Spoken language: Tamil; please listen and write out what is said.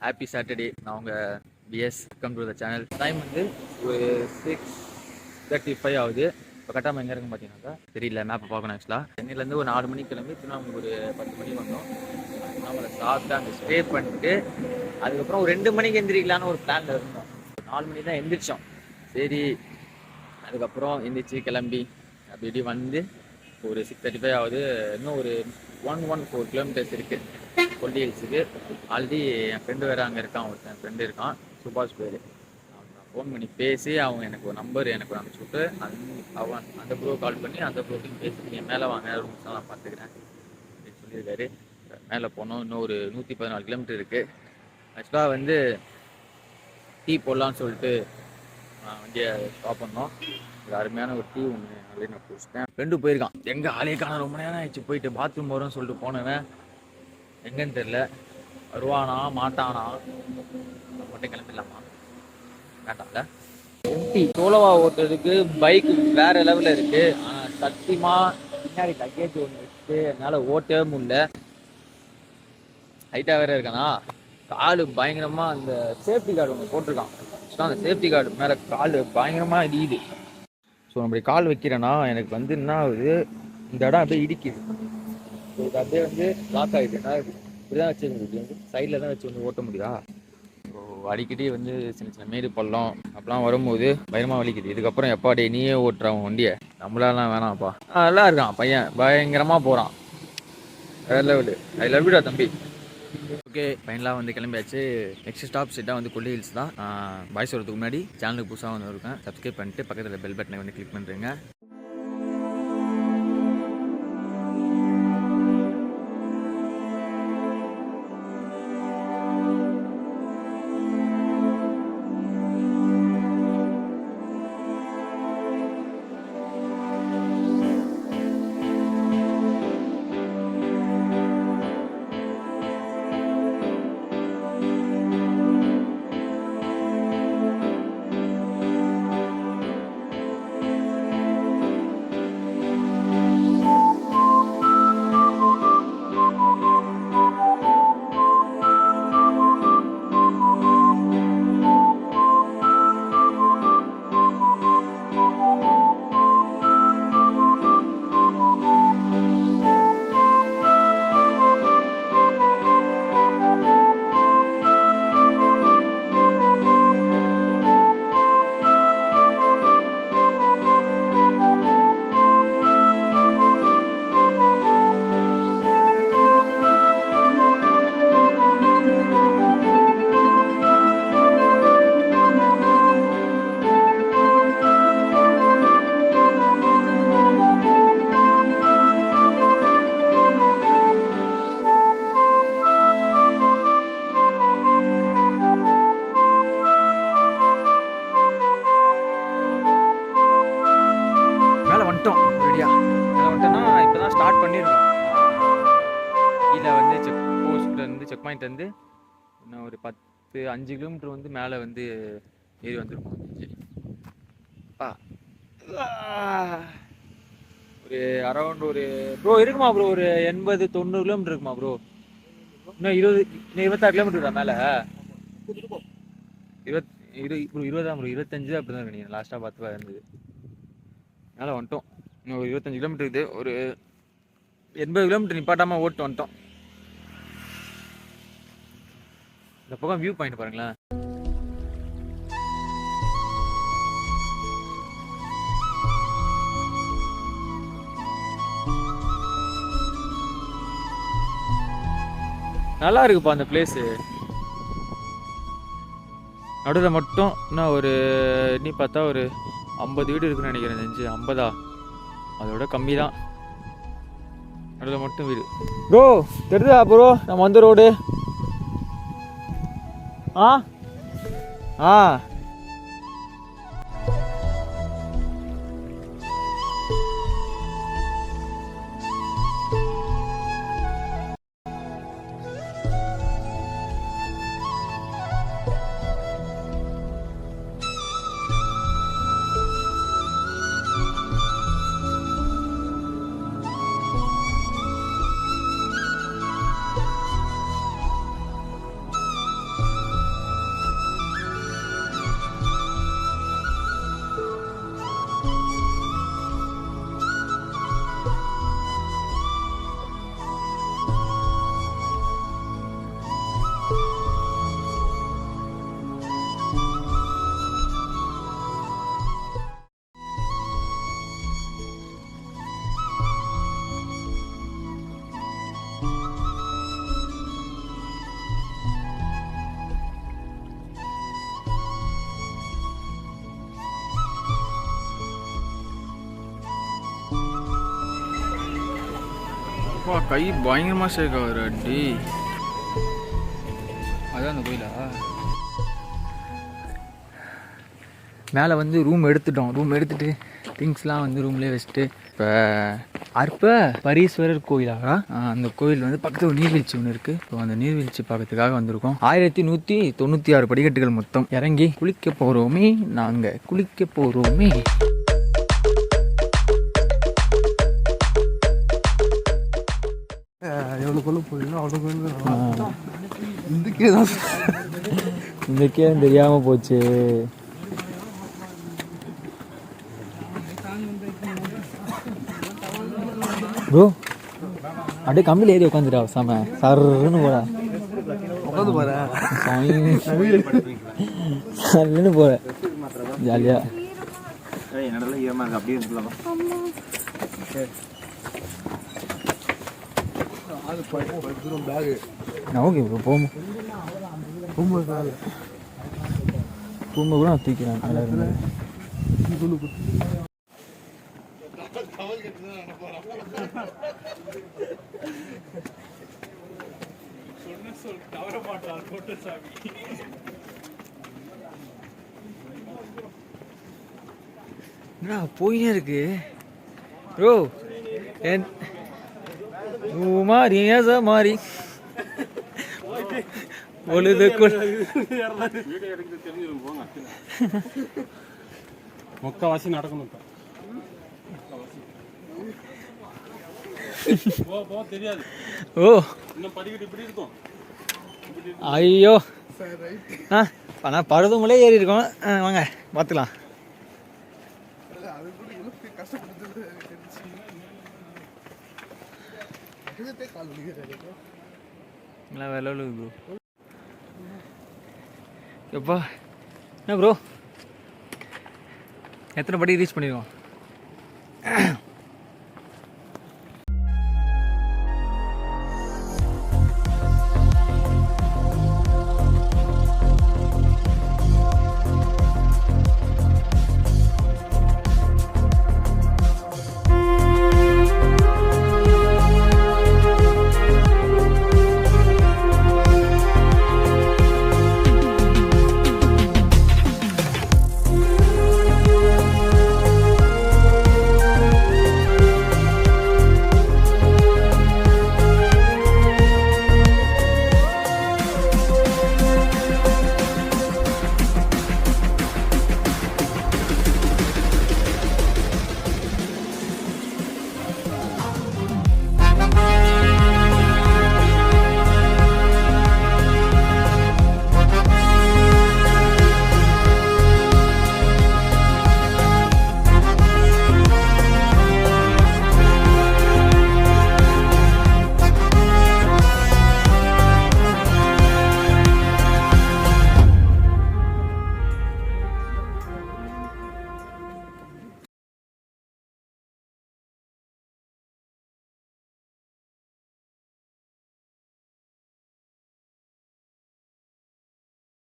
Happy Saturday. நான் உங்கள் PS. Welcome to the channel. Time வந்து ஒரு 6:35 ஆகுது. இப்போ கரெக்டாக எங்கே இருக்குன்னு பார்த்தீங்கன்னாக்கா தெரியல, மேப்பை பார்க்கணும். ஆக்சுவலாக சென்னையிலேருந்து ஒரு 4 மணிக்கு கிளம்பி திருவண்ணாமலை ஒரு 10 மணிக்கு வந்தோம். திருவண்ணாமலை சாப்பிட்டு அங்கே ஸ்டே பண்ணிட்டு அதுக்கப்புறம் ஒரு 2 மணிக்கு எந்திரிக்கலான்னு ஒரு பிளானில் இருந்தோம். 4 மணி தான் எந்திரிச்சோம். சரி, அதுக்கப்புறம் எந்திரிச்சு கிளம்பி அப்படி வந்து ஒரு 6:35 ஆகுது. இன்னும் ஒரு 114 கிலோமீட்டர்ஸ் இருக்குது கொல்லி ஹில்ஸுக்கு. ஆல்ரெடி என் ஃப்ரெண்டு வேறு அங்கே இருக்கான். ஒருத்தன் ஃப்ரெண்டு இருக்கான், சுபாஷ் பேர். அவன் ஃபோன் பண்ணி பேசி அவங்க எனக்கு ஒரு நம்பர் எனக்கு அனுப்பிச்சி விட்டு அவன் அந்த ப்ரோ கால் பண்ணி அந்த ப்ரோட்டையும் பேசி நீங்கள் மேலே வாங்க, ரூம்ஸ் நான் பார்த்துக்கிறேன் அப்படின்னு சொல்லியிருக்காரு. மேலே போனோம். இன்னும் ஒரு 114 கிலோமீட்டர் இருக்குது. ஆக்சுவலாக வந்து டீ போடலான்னு சொல்லிட்டு வண்டியை ஸ்டாப் பண்ணோம். ஒரு அருமையான ஒரு டீ ஒன்று அப்படின்னு நான் குடிச்சிட்டேன். ஃப்ரெண்டு போயிருக்கான். எங்கே ஆளே காண, ரொம்ப நேரம் ஆயிடுச்சு. போயிட்டு பாத்ரூம் வரோன்னு சொல்லிட்டு போனவன் எங்கன்னு தெரில. வருவானா மாட்டானா, மட்டும் கிளம்பிடலாமா வேண்டாம்ல. எம்டி சோலோவா ஓட்டுறதுக்கு பைக் வேற லெவலில் இருக்கு. ஆனால் சத்தியமாக பின்னாடி லக்கேஜ் ஒன்று வச்சு என்னால் ஓட்டவே முடியல. ஹைட்டாக வேற இருக்கானா, காலு பயங்கரமாக அந்த சேஃப்டி கார்டு ஒன்று போட்டிருக்கான். அந்த சேஃப்டி கார்டு மேலே கால் பயங்கரமாக இடியுது. ஸோ நம்ம கால் வைக்கிறேன்னா எனக்கு வந்து என்ன ஆகுது, இந்த இடம் அப்படியே இடிக்குது. ஸோ இது அப்படியே வந்து லாக் ஆகிடுதுன்னா இப்படிதான் வச்சு வந்து சைடில் தான் வச்சு வந்து ஓட்ட முடியுதா. ஸோ அடிக்கடி வந்து சின்ன சின்ன மேடு பள்ளம் அப்பெல்லாம் வரும்போது பயங்கரமாக வலிக்குது. இதுக்கப்புறம் எப்பாடி நீயே ஓட்டுறான் வண்டியை, நம்மளாலாம் வேணாம்ப்பா. நல்லா இருக்கான் பையன், பயங்கரமாக போகிறான், வேற லெவலு. ஐ லவ் யூடா தம்பி. ஓகே, ஃபைனலாக வந்து கிளம்பியாச்சு. நெக்ஸ்ட் ஸ்டாப் செட்டாக வந்து கொல்லி ஹில்ஸ் தான். பாய்ஸ் வரதுக்கு முன்னாடி சேனலுக்கு புதுசாக வந்து இருக்கேன், சப்ஸ்கிரைப் பண்ணிட்டு பக்கத்தில் பெல் பட்டனை வந்து கிளிக் பண்ணுறேங்க. ஸ்டார்ட் பண்ணிருக்கோம். கீழே வந்து செக் போஸ்ட்ல இருந்து செக் பாயிண்ட் வந்து இன்னும் ஒரு 5 கிலோமீட்டர் வந்து மேலே வந்து ஏறி வந்துருக்கோம். ஒரு அரௌண்ட் ஒரு ப்ரோ இருக்குமா ப்ரோ, ஒரு 80-90 கிலோமீட்டர் இருக்குமா ப்ரோ? இன்னும் 26 கிலோமீட்டர் தான் மேலே. 20 ப்ரோ, 25 அப்படிதான் நினைக்கிறேன். லாஸ்ட்டாக பார்த்து இருந்தது. மேலே வந்துட்டோம். இன்னும் ஒரு 25 கிலோமீட்டர் இருக்குது. ஒரு 80 கிலோமீட்டர் நிப்பாட்டாமல் ஓட்டு வந்துட்டோம். இந்த பக்கம் வியூ பாயிண்ட் பாருங்களேன். நல்லா இருக்குப்பா அந்த பிளேஸு. நடுவில் மட்டும் இன்னும் ஒரு நீ பார்த்தா ஒரு 50 வீடு இருக்குன்னு நினைக்கிறேன். 50 அதோட கம்மி தான். நடுவில் மட்டும் வீடு. ப்ரோ தெரியுதா ப்ரோ நம்ம வந்த ரோடு? ஆ கை பயங்கரமாக ஷேக் ஆகுது அடி. அதான் அந்த கோயிலா? மேலே வந்து ரூம் எடுத்துட்டோம். ரூம் எடுத்துகிட்டு திங்ஸ்லாம் வந்து ரூம்லேயே வச்சுட்டு இப்போ அற்ப பரீஸ்வரர் கோயிலாக அந்த கோயில் வந்து பக்கத்தில் ஒரு நீர்வீழ்ச்சி ஒன்று இருக்குது. ஸோ அந்த நீர்வீழ்ச்சி பார்க்கறதுக்காக வந்திருக்கோம். 1196 படிக்கட்டுகள் மொத்தம். இறங்கி குளிக்க போகிறோமே, நாங்கள் குளிக்க போகிறோமே. எவ்வளோக்குள்ள போயிருந்தோம் அவ்வளோக்குள்ள இதுக்கே தெரியாமல் போச்சு. ப்ரோ அப்படியே கம்பியில் ஏறி உட்காந்துட்டா சாம சருன்னு போடா. உட்காந்து போகிறேன் சருன்னு போற ஜாலியா. அப்படியே ஓகே ப்ரோ போகும்போது கூட நான் தூக்கிறேன். என்னடா போயினே இருக்கு ப்ரோ. மாறி மாறி முக்காவாசி நடக்கணும். தெரியாது. ஓ ஐயோ ஆனால் பழுதுமலே ஏறி இருக்கோம். வாங்க பார்த்துக்கலாம். வேலை ப்ரோ எப்பா என்ன ப்ரோ எத்தனை படி ரீச் பண்ணியிருக்கோம்?